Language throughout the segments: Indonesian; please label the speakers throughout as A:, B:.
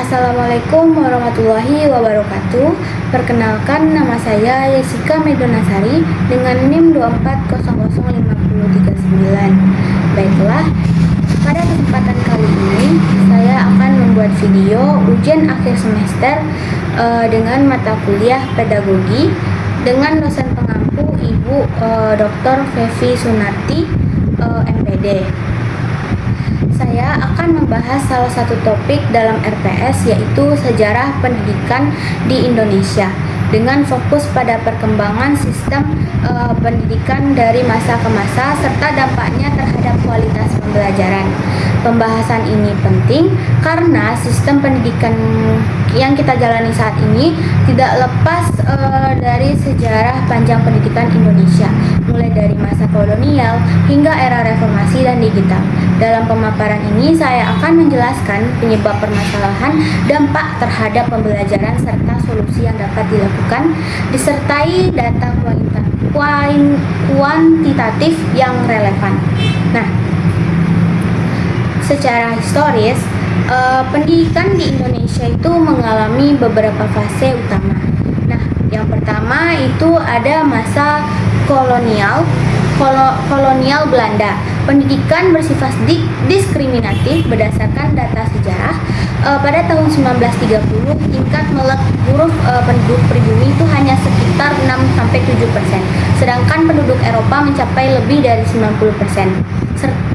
A: Assalamualaikum warahmatullahi wabarakatuh. Perkenalkan, nama saya Yesika Medonasari dengan NIM 24005039. Baiklah, pada kesempatan kali ini saya akan membuat video ujian akhir semester dengan mata kuliah pedagogi dengan dosen pengampu Ibu Dr. Fevi Sunarti, MPD. Saya akan membahas salah satu topik dalam RPS, yaitu sejarah pendidikan di Indonesia dengan fokus pada perkembangan sistem pendidikan dari masa ke masa serta dampaknya terhadap kualitas pembelajaran. Pembahasan ini penting karena sistem pendidikan yang kita jalani saat ini tidak lepas dari sejarah panjang pendidikan Indonesia, mulai dari masa kolonial hingga era reformasi dan digital. Dalam pemaparan ini saya akan menjelaskan penyebab permasalahan, dampak terhadap pembelajaran serta solusi yang dapat dilakukan, disertai data kuantitatif yang relevan. Nah, secara historis, pendidikan di Indonesia itu mengalami beberapa fase utama. Nah, yang pertama itu ada masa kolonial Belanda. Pendidikan bersifat diskriminatif berdasarkan data sejarah. Pada tahun 1930, tingkat melek huruf penduduk pribumi itu hanya sekitar 6-7%, sedangkan penduduk Eropa mencapai lebih dari 90%.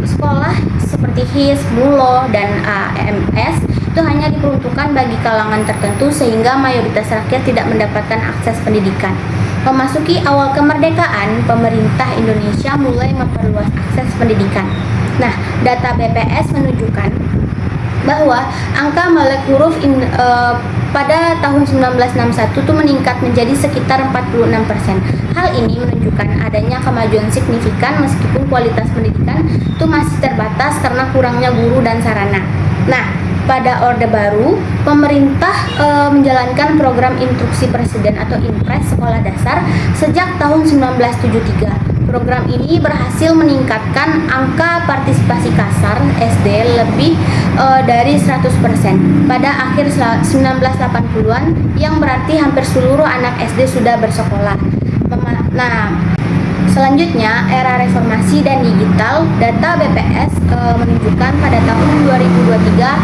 A: Sekolah seperti HIS, MULO, dan AMS itu hanya diperuntukkan bagi kalangan tertentu sehingga mayoritas rakyat tidak mendapatkan akses pendidikan. Memasuki awal kemerdekaan, pemerintah Indonesia mulai memperluas akses pendidikan. Nah, data BPS menunjukkan bahwa angka melek huruf pada tahun 1961 itu meningkat menjadi sekitar 46%. Hal ini menunjukkan adanya kemajuan signifikan meskipun kualitas pendidikan itu masih terbatas karena kurangnya guru dan sarana. Nah, pada Orde Baru, pemerintah menjalankan program instruksi presiden atau Impres sekolah dasar sejak tahun 1973. Program ini berhasil meningkatkan angka partisipasi kasar SD lebih dari 100% pada akhir 1980-an, yang berarti hampir seluruh anak SD sudah bersekolah. Nah, selanjutnya, era reformasi dan digital, data BPS menunjukkan pada tahun 2023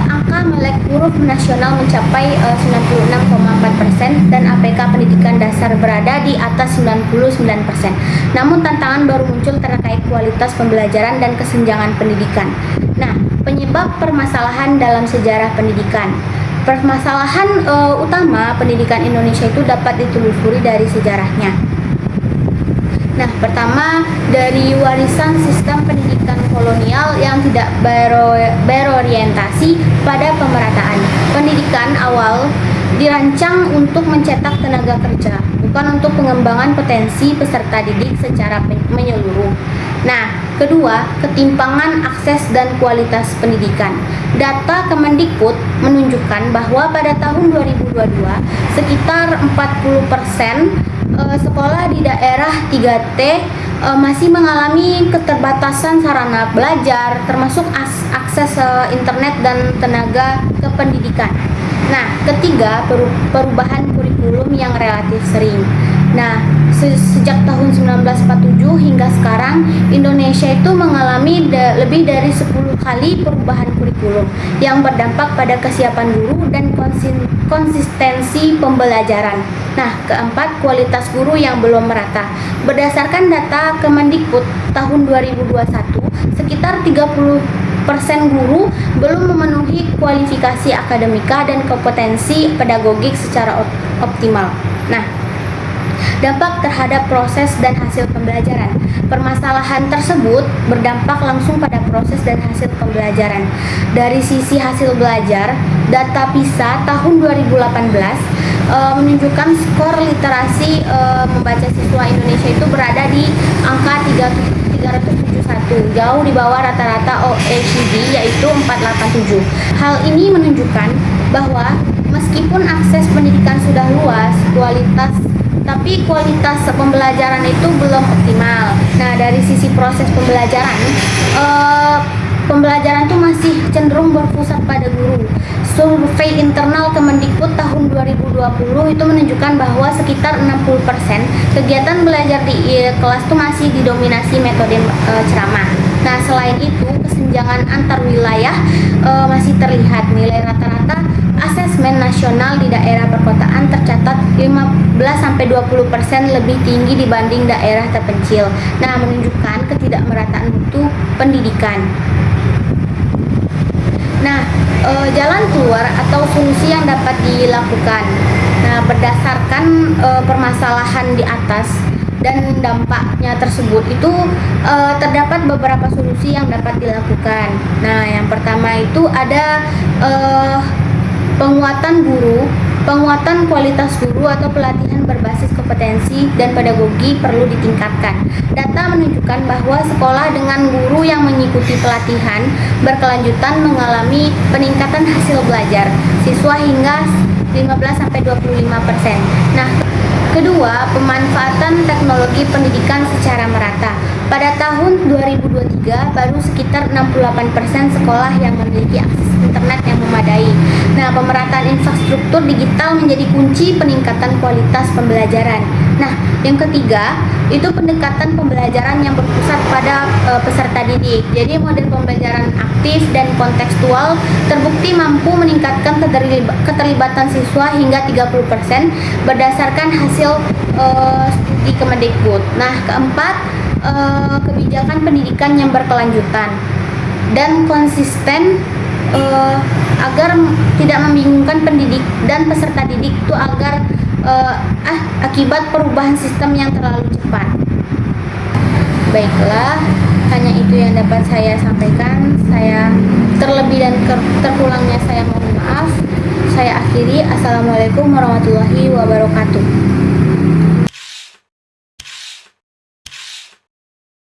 A: angka melek huruf nasional mencapai 96,4% dan APK pendidikan dasar berada di atas 99%. Namun tantangan baru muncul terkait kualitas pembelajaran dan kesenjangan pendidikan. Nah, penyebab permasalahan dalam sejarah pendidikan. Permasalahan utama pendidikan Indonesia itu dapat ditelusuri dari sejarahnya. Nah, pertama, dari warisan sistem pendidikan kolonial yang tidak berorientasi pada pemerataan. Pendidikan awal dirancang untuk mencetak tenaga kerja, bukan untuk pengembangan potensi peserta didik secara menyeluruh. Nah, kedua, ketimpangan akses dan kualitas pendidikan. Data Kemendikbud menunjukkan bahwa pada tahun 2022, sekitar 40% sekolah di daerah 3T masih mengalami keterbatasan sarana belajar, termasuk akses internet dan tenaga kependidikan. Nah, ketiga, perubahan kurikulum yang relatif sering. Nah, sejak tahun 1947 hingga sekarang, Indonesia itu mengalami lebih dari 10 kali perubahan kurikulum yang berdampak pada kesiapan guru dan konsistensi pembelajaran. Nah, keempat, kualitas guru yang belum merata. Berdasarkan data Kemendikbud tahun 2021, sekitar 30% guru belum memenuhi kualifikasi akademika dan kompetensi pedagogik secara optimal. Nah, dampak terhadap proses dan hasil pembelajaran. Permasalahan tersebut berdampak langsung pada proses dan hasil pembelajaran. Dari sisi hasil belajar, data PISA tahun 2018 menunjukkan skor literasi membaca siswa Indonesia itu berada di angka 371, jauh di bawah rata-rata OECD yaitu 487. Hal ini menunjukkan bahwa meskipun akses pendidikan sudah luas, tapi kualitas pembelajaran itu belum optimal. Nah, dari sisi proses pembelajaran, pembelajaran tuh masih cenderung berpusat pada guru. Survei internal Kemendikbud tahun 2020 itu menunjukkan bahwa sekitar 60% kegiatan belajar di kelas tuh masih didominasi metode ceramah. Nah, selain itu, kesenjangan antar wilayah masih terlihat. Nilai rata-rata asesmen nasional di daerah perkotaan tercatat 15-20% lebih tinggi dibanding daerah terpencil. Nah, menunjukkan ketidakmerataan mutu pendidikan. Nah, jalan keluar atau solusi yang dapat dilakukan. Nah, berdasarkan permasalahan di atas dan dampaknya tersebut itu terdapat beberapa solusi yang dapat dilakukan. Nah, yang pertama itu ada penguatan guru, penguatan kualitas guru atau pelatihan berbasis kompetensi dan pedagogi perlu ditingkatkan. Data menunjukkan bahwa sekolah dengan guru yang mengikuti pelatihan berkelanjutan mengalami peningkatan hasil belajar siswa hingga 15-25%. Nah, kedua, pemanfaatan teknologi pendidikan secara merata. Pada tahun 2023, baru sekitar 68% sekolah yang memiliki akses internet yang memadai. Nah, pemerataan infrastruktur digital menjadi kunci peningkatan kualitas pembelajaran. Nah, yang ketiga, itu pendekatan pembelajaran yang berpusat pada peserta didik. Jadi, model pembelajaran aktif dan kontekstual terbukti mampu meningkatkan keterlibatan siswa hingga 30% berdasarkan hasil studi Kemendikbud. Nah, keempat, kebijakan pendidikan yang berkelanjutan dan konsisten agar tidak membingungkan pendidik dan peserta didik itu agar akibat perubahan sistem yang terlalu cepat. Baiklah, hanya itu yang dapat saya sampaikan. Saya terlebih dan terkurangnya saya mohon maaf. Saya akhiri. Assalamualaikum warahmatullahi wabarakatuh.